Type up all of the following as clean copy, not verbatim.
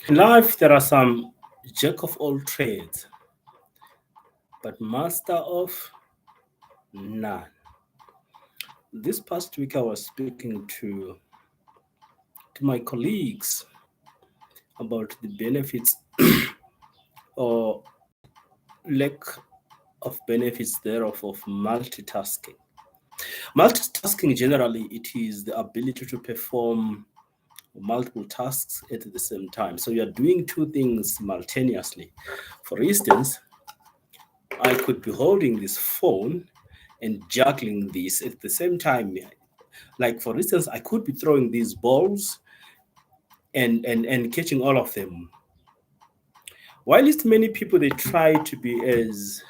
In life, there are some jack of all trades, but master of none. This past week, I was speaking to my colleagues about the benefits or lack of benefits thereof of multitasking. Multitasking generally it is the ability to perform multiple tasks at the same time. So you are doing two things simultaneously. For instance, I could be holding this phone and juggling this at the same time. Like for instance, I could be throwing these balls and catching all of them. Whilst many people they try to be as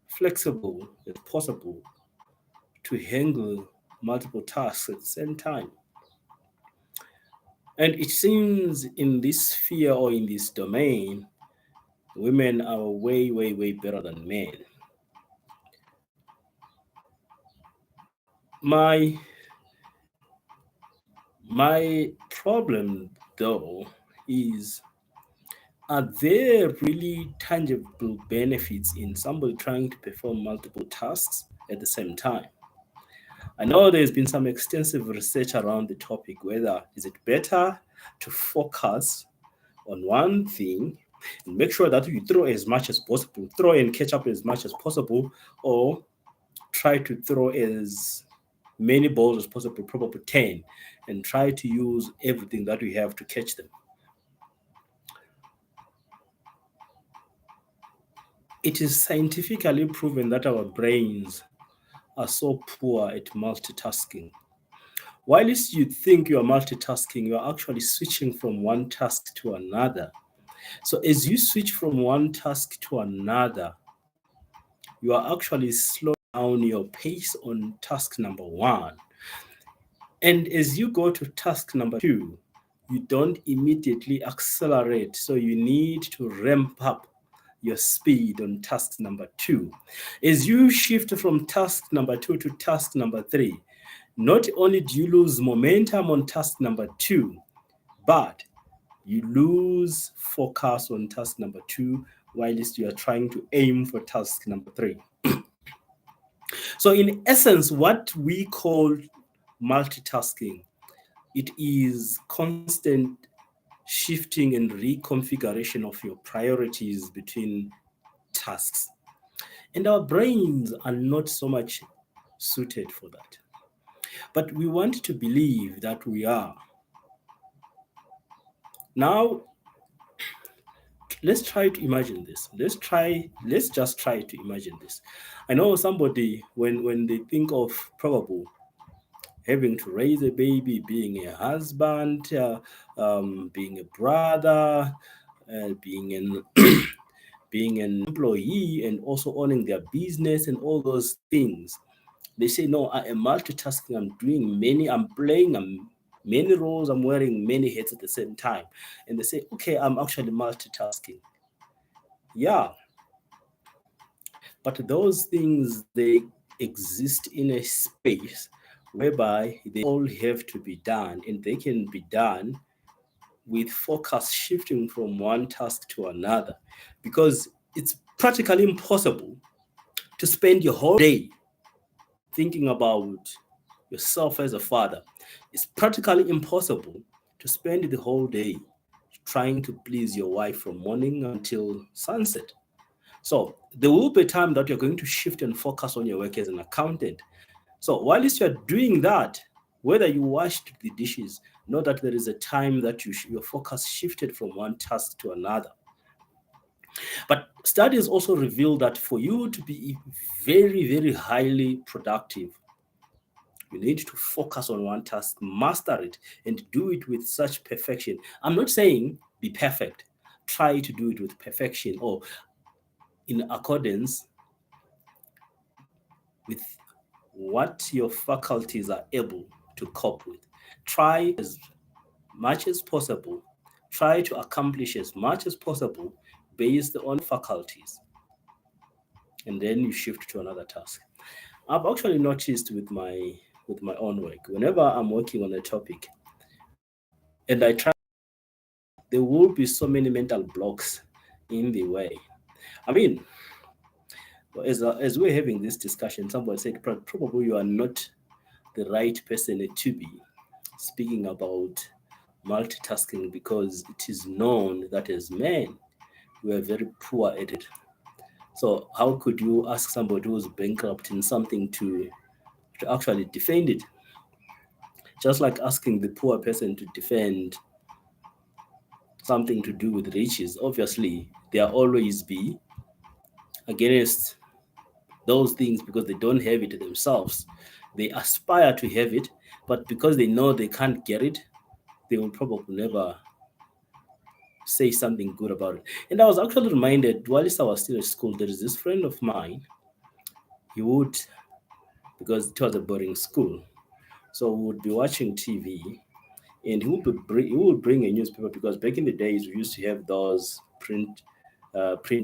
flexible as possible to handle multiple tasks at the same time. And it seems in this sphere or in this domain, women are way, way, way better than men. My my problem though is, are there really tangible benefits in somebody trying to perform multiple tasks at the same time? I know there's been some extensive research around the topic whether is it better to focus on one thing and make sure that you throw as much as possible, throw and catch up as much as possible, or try to throw as many balls as possible, probably 10, and try to use everything that we have to catch them. It is scientifically proven that our brains are so poor at multitasking. Whilst you think you are multitasking, you are actually switching from one task to another. So, as you switch from one task to another, you are actually slowing down your pace on task number one. And as you go to task number two, you don't immediately accelerate. So, you need to ramp up your speed on task number two. As you shift from task number two to task number three, not only do you lose momentum on task number two, but you lose focus on task number two whilst you are trying to aim for task number three. So, in essence, what we call multitasking, it is constant shifting and reconfiguration of your priorities between tasks. And our brains are not so much suited for that. But we want to believe that we are. Now, let's try to imagine this. Let's just try to imagine this. I know somebody, when they think of probable having to raise a baby, being a husband, being a brother, being an being an employee, and also owning their business and all those things. They say, no, I am multitasking. I'm playing many roles. I'm wearing many hats at the same time. And they say, okay, I'm actually multitasking. Yeah, but those things, they exist in a space whereby they all have to be done, and they can be done with focus shifting from one task to another, because it's practically impossible to spend your whole day thinking about yourself as a father. It's practically impossible to spend the whole day trying to please your wife from morning until sunset. So there will be a time that you're going to shift and focus on your work as an accountant. So whilst you're doing that, whether you washed the dishes, know that there is a time that your focus shifted from one task to another. But studies also reveal that for you to be very, very highly productive, you need to focus on one task, master it, and do it with such perfection. I'm not saying be perfect. Try to do it with perfection or in accordance with what your faculties are able to cope with. Try as much as possible, try to accomplish as much as possible based on faculties, and then you shift to another task. I've actually noticed with my own work, whenever I'm working on a topic and I try there will be so many mental blocks in the way. I mean, as we're having this discussion, someone said probably you are not the right person to be speaking about multitasking because it is known that as men, we are very poor at it. So how could you ask somebody who's bankrupt in something to actually defend it? Just like asking the poor person to defend something to do with riches, obviously they are always be against those things because they don't have it themselves. They aspire to have it, but because they know they can't get it, they will probably never say something good about it. And I was actually reminded whilst I was still at school, there is this friend of mine. He would, because it was a boarding school, so we would be watching TV, and he would bring a newspaper because back in the days we used to have those print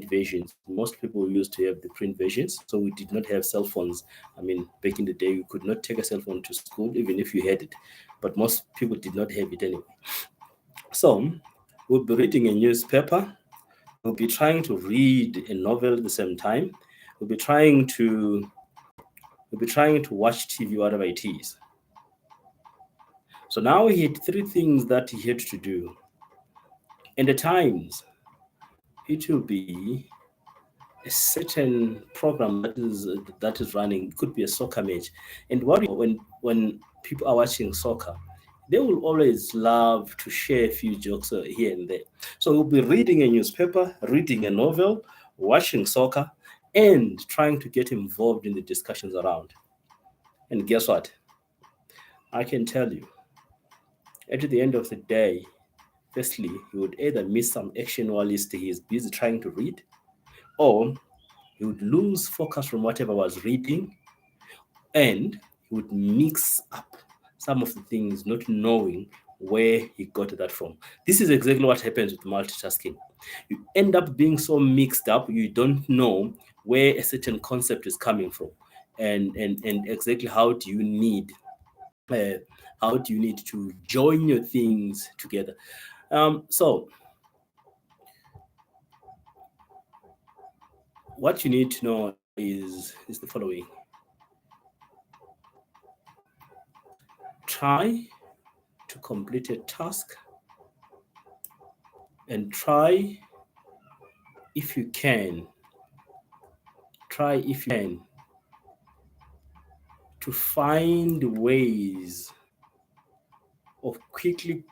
versions. Most people used to have the print versions, so we did not have cell phones. I mean, back in the day, you could not take a cell phone to school even if you had it, but most people did not have it anyway. So we'll be reading a newspaper. We'll be trying to read a novel at the same time. We'll be trying to watch TV, whatever it is. So now he had three things that he had to do. And at times, it will be a certain program that is running. It could be a soccer match. And when people are watching soccer, they will always love to share a few jokes here and there. So we'll be reading a newspaper, reading a novel, watching soccer, and trying to get involved in the discussions around. And guess what? I can tell you, at the end of the day, firstly, he would either miss some action while he is busy trying to read, or he would lose focus from whatever was reading, and he would mix up some of the things, not knowing where he got that from. This is exactly what happens with multitasking. You end up being so mixed up, you don't know where a certain concept is coming from, and exactly uh, how do you need to join your things together. So what you need to know is the following. Try to complete a task, and if you can try if you can to find ways of quickly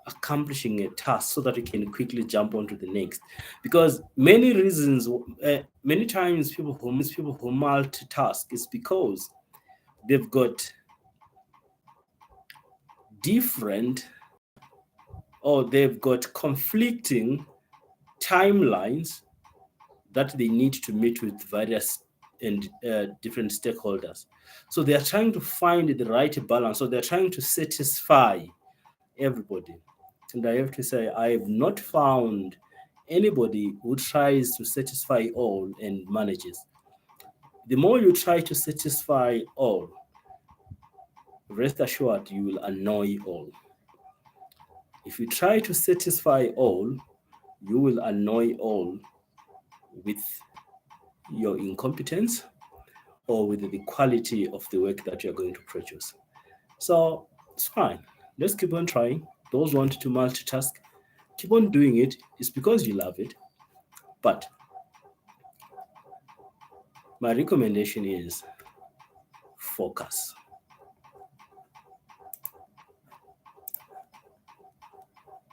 accomplishing a task so that you can quickly jump onto the next. Because many times people who multitask is because they've got different, or they've got conflicting timelines that they need to meet with various and different stakeholders. So they are trying to find the right balance. So they're trying to satisfy everybody. And I have to say, I have not found anybody who tries to satisfy all and manages. The more you try to satisfy all, rest assured you will annoy all. If you try to satisfy all, you will annoy all with your incompetence or with the quality of the work that you're going to produce. So it's fine. Let's keep on trying. Those who want to multitask, keep on doing it. It's because you love it. But my recommendation is focus.